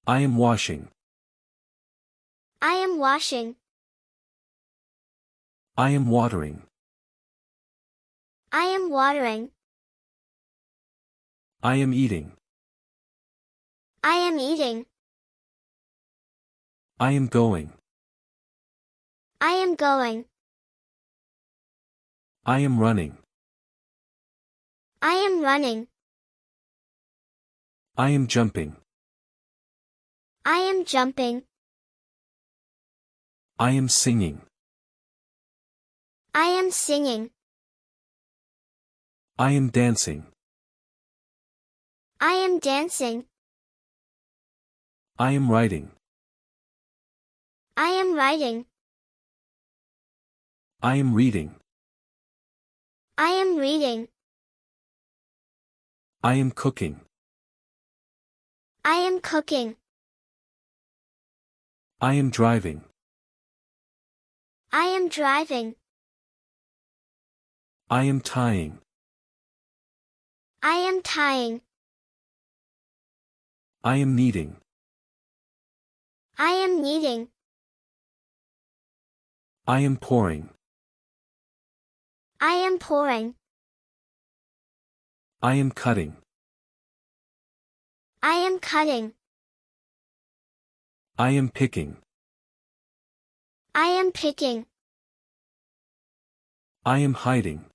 I am washing. I am washing. I am watering. I am watering. I am eating. I am eating. I am going. I am going. I am running. I am running. I am jumping. I am jumping. I am singing. I am singing. I am dancing. I am dancing. I am writing. I am writing. I am reading. I am reading. I am cooking. I am cooking. I am driving. I am driving. I am tying. I am tying. I am kneading. I am kneading. I am pouring. I am pouring. I am cutting. I am cutting. I am picking. I am picking. I am hiding.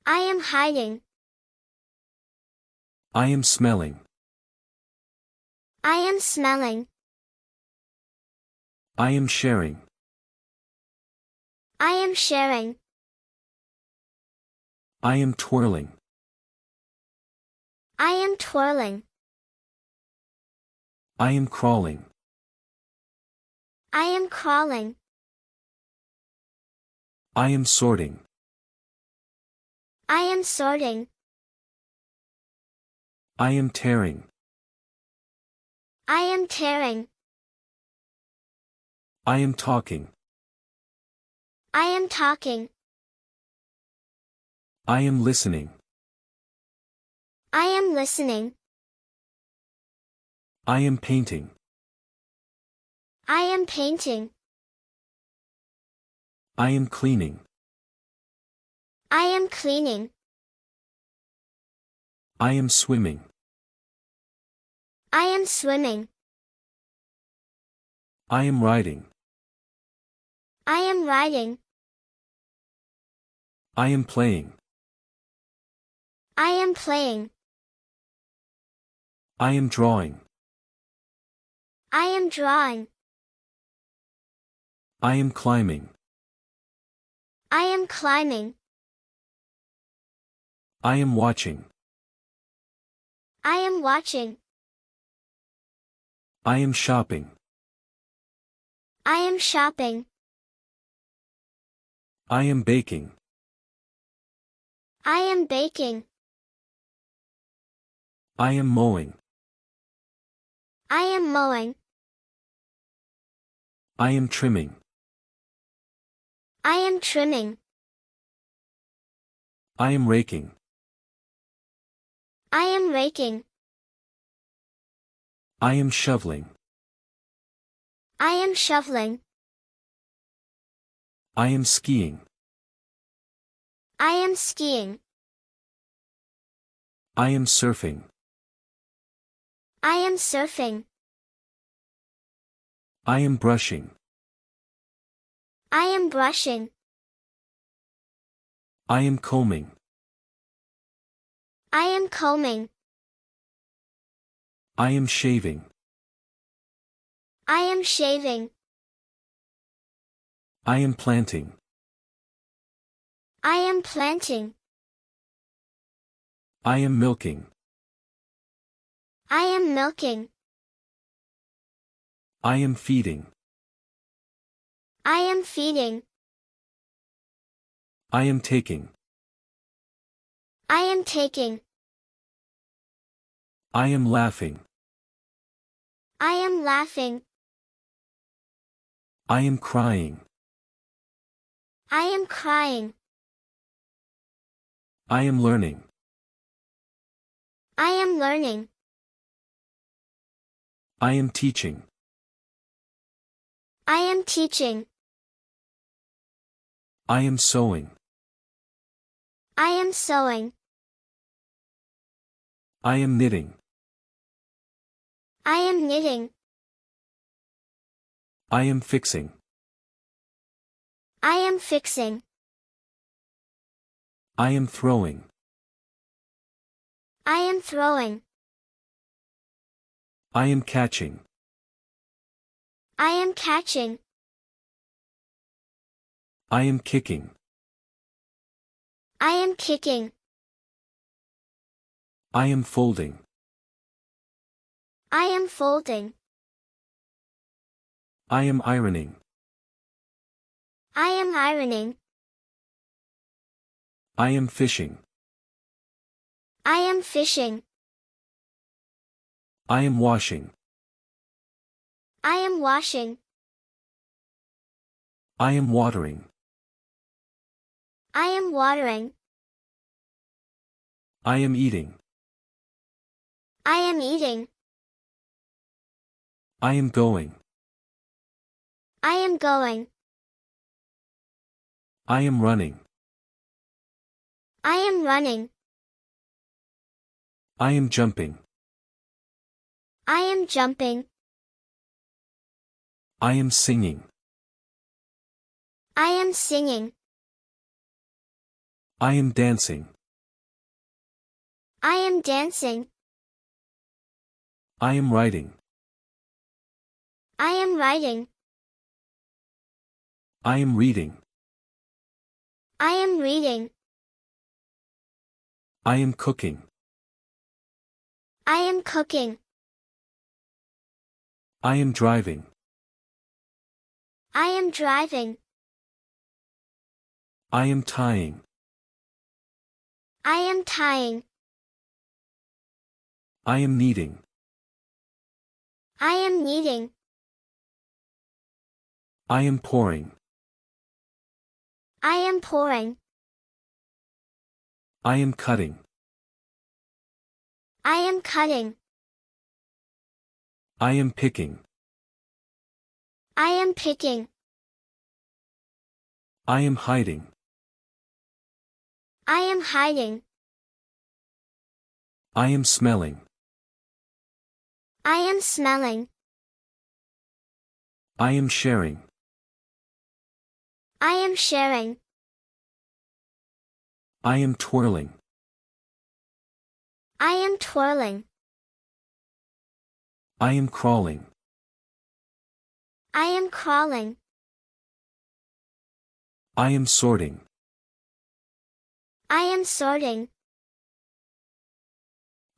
I am hiding. I am smelling. I am smelling. I am sharing. I am sharing. I am twirling. I am twirling. I am crawling. I am crawling. I am sorting. I am sorting. I am tearing. I am tearing. I am talking. I am talking. I am listening. I am listening. I am painting. I am painting. I am cleaning. I am cleaning. I am swimming. I am swimming. I am riding. I am riding. I am playing. I am playing. I am drawing. I am drawing. I am climbing. I am climbing. I am watching. I am watching. I am shopping. I am shopping. I am baking. I am baking. I am mowing. I am mowing. I am trimming. I am trimming. I am raking. I am raking. I am shoveling. I am shoveling. I am skiing. I am skiing. I am surfing. I am surfing. I am brushing. I am brushing. I am combing. I am combing. I am shaving. I am shaving. I am planting. I am planting. I am milking. I am milking. I am feeding. I am feeding. I am taking. I am taking. I am laughing. I am laughing. I am crying. I am crying. I am learning. I am learning. I am teaching. I am teaching. I am sewing. I am sewing. I am knitting. I am knitting. I am fixing. I am fixing. I am throwing. I am throwing. I am catching. I am catching. I am kicking. I am kicking. I am folding. I am folding. I am ironing. I am ironing. I am fishing. I am fishing. I am washing. I am washing. I am watering. I am watering. I am eating. I am eating. I am going. I am going. I am running. I am running. I am jumping. I am jumping. I am singing. I am singing. I am dancing. I am dancing. I am writing. I am writing. I am reading. I am reading. I am cooking. I am cooking. I am driving. I am driving. I am tying. I am tying. I am kneading. I am kneading. I am pouring. I am pouring. I am cutting. I am cutting. I am picking. I am picking. I am hiding. I am hiding. I am smelling. I am smelling. I am sharing. I am sharing. I am twirling. I am twirling. I am crawling. I am crawling. I am sorting. I am sorting.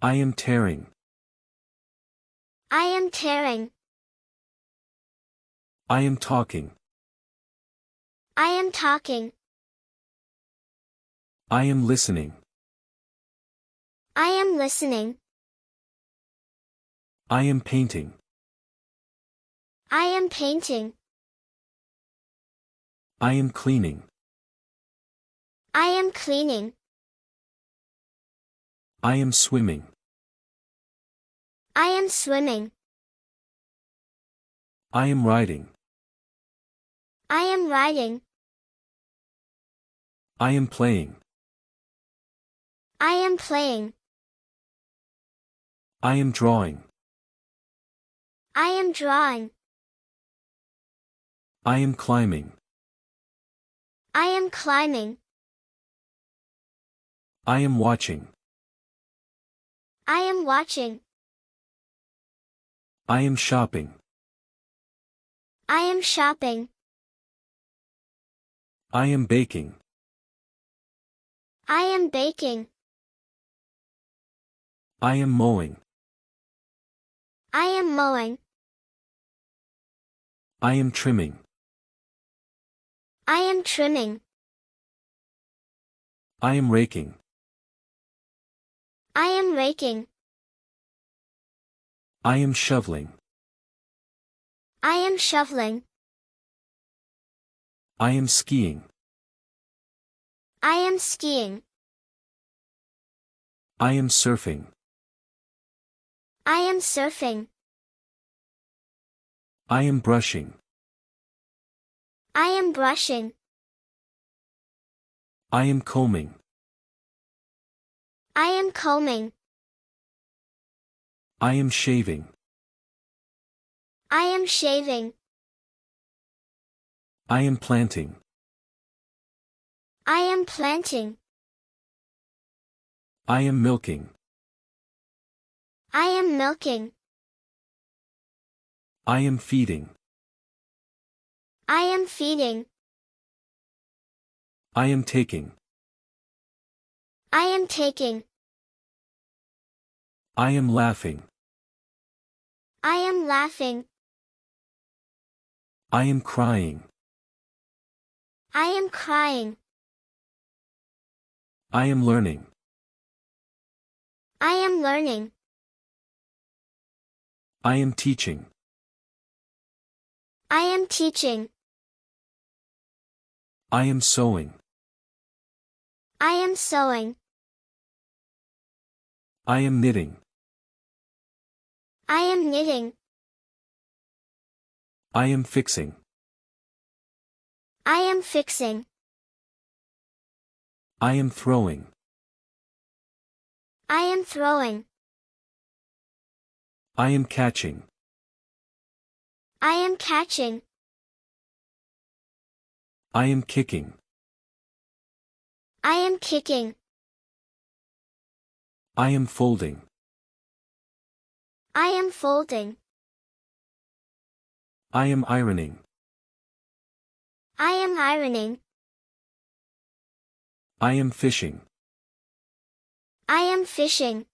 I am tearing. I am tearing. I am talking. I am talking. I am listening. I am listening. I am painting. I am painting. I am cleaning. I am cleaning. I am swimming. I am swimming. I am riding. I am riding. I am playing. I am playing. I am drawing. I am drawing. I am climbing. I am climbing. I am watching. I am watching. I am shopping. I am shopping. I am baking. I am baking. I am mowing. I am mowing. I am trimming. I am trimming. I am raking. I am raking. I am shoveling. I am shoveling. I am skiing. I am skiing. I am surfing. I am surfing. I am brushing. I am brushing. I am combing. I am combing. I am shaving. I am shaving. I am planting. I am planting. I am milking. I am milking. I am feeding. I am feeding. I am taking. I am taking. I am laughing. I am laughing. I am crying. I am crying. I am learning. I am learning. I am teaching. I am teaching. I am sewing. I am sewing. I am knitting. I am knitting. I am fixing. I am fixing. I am throwing. I am throwing. I am catching. I am catching. I am kicking. I am kicking. I am folding. I am folding. I am ironing. I am ironing. I am fishing. I am fishing.